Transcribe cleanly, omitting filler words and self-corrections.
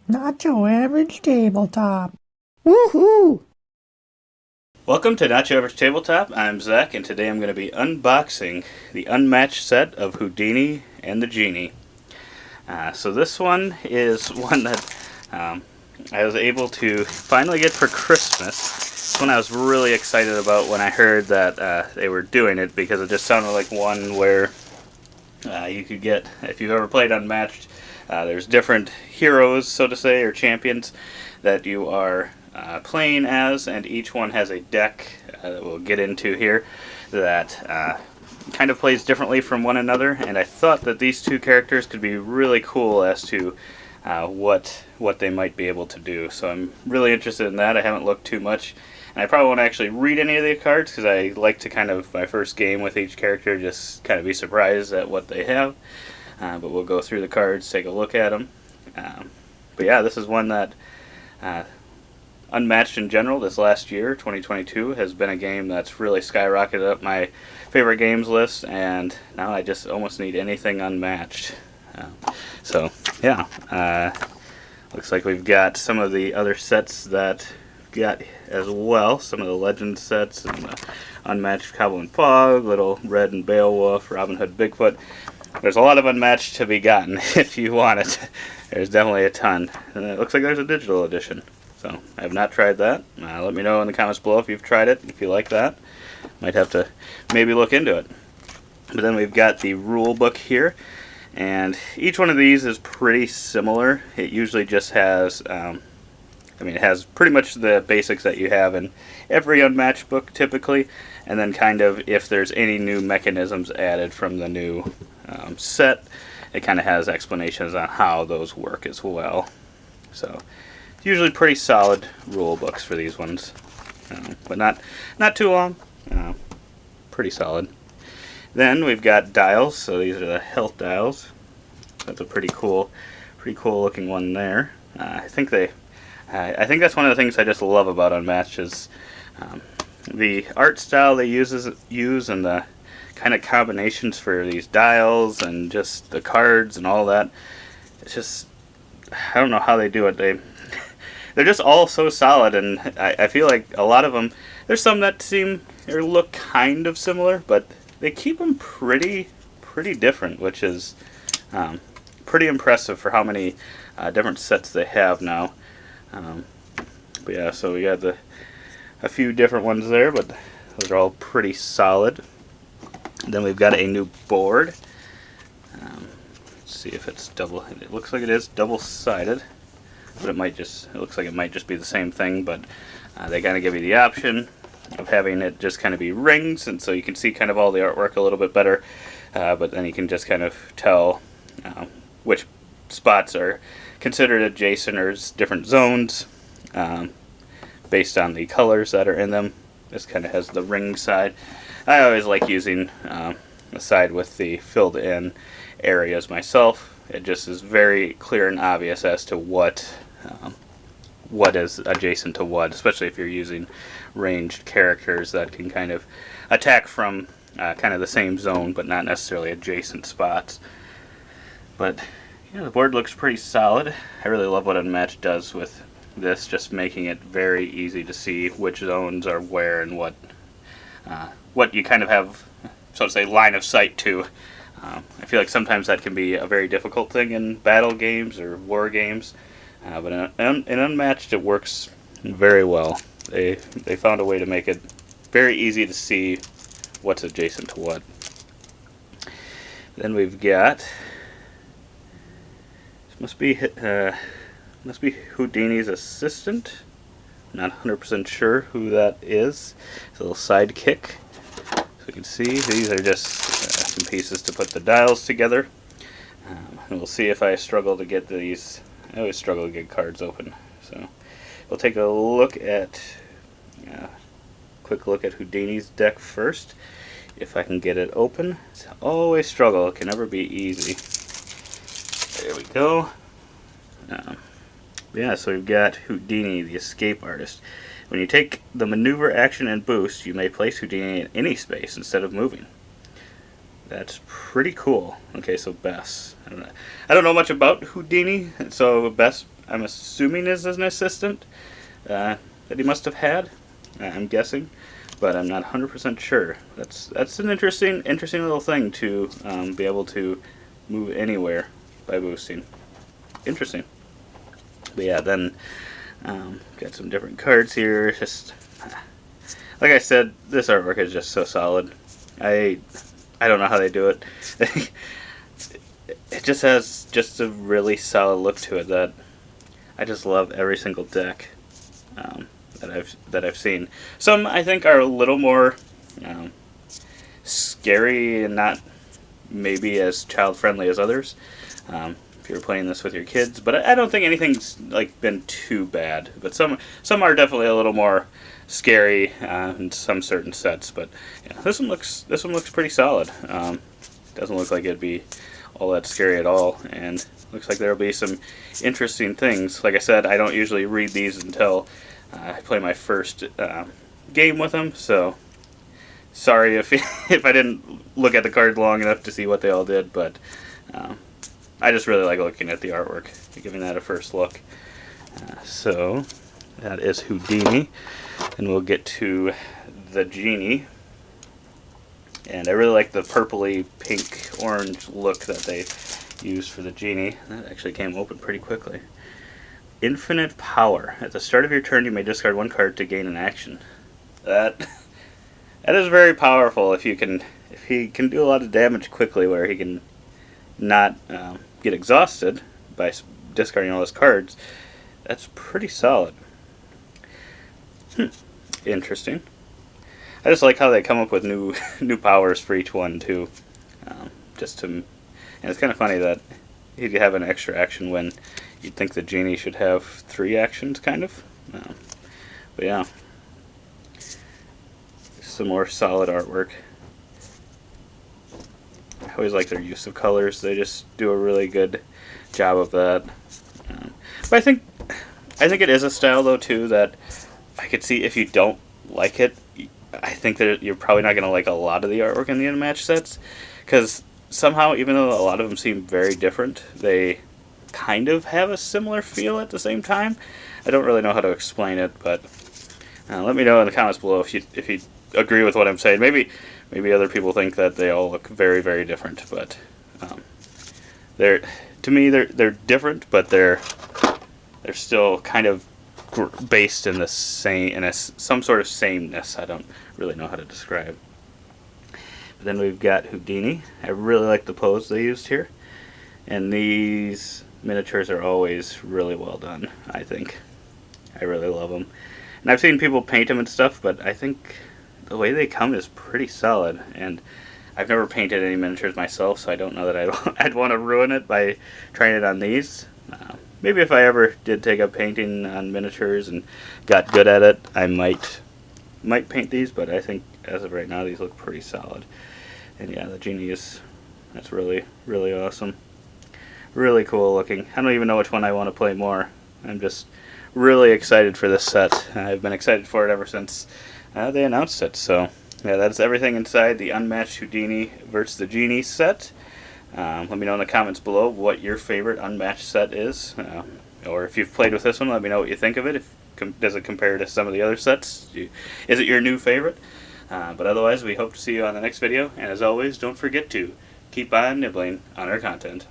Not your average tabletop. Woohoo! Welcome to Not Your Average Tabletop. I'm Zach, and today I'm going to be unboxing the Unmatched set of Houdini and the Genie. So this one is one that I was able to finally get for Christmas. This one I was really excited about when I heard that they were doing it, because it just sounded like one where you could get, if you've ever played Unmatched, there's different heroes, so to say, or champions that you are playing as, and each one has a deck that we'll get into here that kind of plays differently from one another. And I thought that these two characters could be really cool as to what they might be able to do. So I'm really interested in that. I haven't looked too much, and I probably won't actually read any of the cards because I like to kind of, my first game with each character, just kind of be surprised at what they have. But we'll go through the cards, take a look at them. But yeah, this is one that Unmatched in general this last year, 2022, has been a game that's really skyrocketed up my favorite games list, and now I just almost need anything Unmatched. So yeah, looks like we've got some of the other sets that we've got as well. Some of the Legend sets and the Unmatched Cowboy and Fog, Little Red and Beowulf, Robin Hood, Bigfoot. There's a lot of Unmatched to be gotten if you want it. There's definitely a ton. And it looks like there's a digital edition. So I have not tried that. Let me know in the comments below if you've tried it, if you like that. Might have to maybe look into it. But then we've got the rule book here, and each one of these is pretty similar. It usually just has, it has pretty much the basics that you have in every Unmatched book typically, and then kind of if there's any new mechanisms added from the new set, it kind of has explanations on how those work as well. So usually pretty solid rule books for these ones, but not too long. Pretty solid. Then we've got dials. So these are the health dials. That's a pretty cool looking one there. I think that's one of the things I just love about Unmatched is the art style they use and the kind of combinations for these dials and just the cards and all that. It's just, I don't know how they do it. They're just all so solid, and I feel like a lot of them, there's some that seem or look kind of similar, but they keep them pretty different, which is pretty impressive for how many different sets they have now. But yeah, so we got a few different ones there, but those are all pretty solid. Then we've got a new board. Let's see if it's double. It looks like it is double-sided, but it looks like it might just be the same thing. But they kind of give you the option of having it just kind of be rings, and so you can see kind of all the artwork a little bit better. But then you can just kind of tell which spots are considered adjacent or different zones based on the colors that are in them. This kind of has the ring side. I always like using the side with the filled in areas myself. It just is very clear and obvious as to what is adjacent to what, especially if you're using ranged characters that can kind of attack from kind of the same zone but not necessarily adjacent spots. But yeah, the board looks pretty solid. I really love what Unmatched does with this, just making it very easy to see which zones are where and what you kind of have, so to say, line of sight to. I feel like sometimes that can be a very difficult thing in battle games or war games, but in Unmatched it works very well. They found a way to make it very easy to see what's adjacent to what. Then we've got, must be Houdini's assistant. Not 100% sure who that is. It's a little sidekick. So you can see these are just some pieces to put the dials together. And we'll see if I struggle to get these. I always struggle to get cards open. So we'll take a quick look at Houdini's deck first. If I can get it open. It's always struggle. It can never be easy. There we go. Yeah, so we've got Houdini, the escape artist. When you take the maneuver action and boost, you may place Houdini in any space instead of moving. That's pretty cool. Okay, so Bess. I don't know much about Houdini, so Bess, I'm assuming is an assistant that he must have had. I'm guessing, but I'm not 100% sure. That's an interesting little thing to be able to move anywhere by boosting. Interesting. But yeah, then got some different cards here. Just like I said, this artwork is just so solid. I I don't know how they do it. It just has just a really solid look to it that I just love every single deck that I've seen. Some I think are a little more um, scary and not maybe as child friendly as others. If you're playing this with your kids, but I don't think anything's like been too bad. But some are definitely a little more scary in some certain sets. But yeah, this one looks pretty solid. Doesn't look like it'd be all that scary at all, and looks like there'll be some interesting things. Like I said, I don't usually read these until I play my first game with them. So sorry if if I didn't look at the cards long enough to see what they all did, but I just really like looking at the artwork, giving that a first look. So that is Houdini, and we'll get to the Genie. And I really like the purpley pink orange look that they used for the Genie. That actually came open pretty quickly. Infinite power. At the start of your turn, you may discard one card to gain an action. That is very powerful if he can do a lot of damage quickly, where he can not get exhausted by discarding all his cards. That's pretty solid. Interesting. I just like how they come up with new new powers for each one too. Just to, and it's kind of funny that he could have an extra action when you'd think the Genie should have 3 actions, kind of. But yeah, some more solid artwork. I always like their use of colors. They just do a really good job of that. But I think it is a style though too that I could see if you don't like it. I think that you're probably not going to like a lot of the artwork in the Unmatched sets, because somehow, even though a lot of them seem very different, they kind of have a similar feel at the same time. I don't really know how to explain it, but let me know in the comments below if you agree with what I'm saying. Maybe other people think that they all look very, very different, but they're to me they're different, but they're still kind of based in the same some sort of sameness. I don't really know how to describe. But then we've got Houdini. I really like the pose they used here, and these miniatures are always really well done. I think I really love them, and I've seen people paint them and stuff, but I think the way they come is pretty solid. And I've never painted any miniatures myself, so I don't know that I'd want to ruin it by trying it on these. Maybe if I ever did take up painting on miniatures and got good at it, I might paint these, but I think as of right now these look pretty solid. And yeah, the Genie that's really, really awesome. Really cool looking. I don't even know which one I want to play more. I'm just really excited for this set. I've been excited for it ever since they announced it. So yeah, that's everything inside the Unmatched Houdini vs. the Genie set. Let me know in the comments below what your favorite Unmatched set is, or if you've played with this one, let me know what you think of it. Does it compare to some of the other sets? Is it your new favorite? But otherwise, we hope to see you on the next video, and as always, don't forget to keep on nibbling on our content.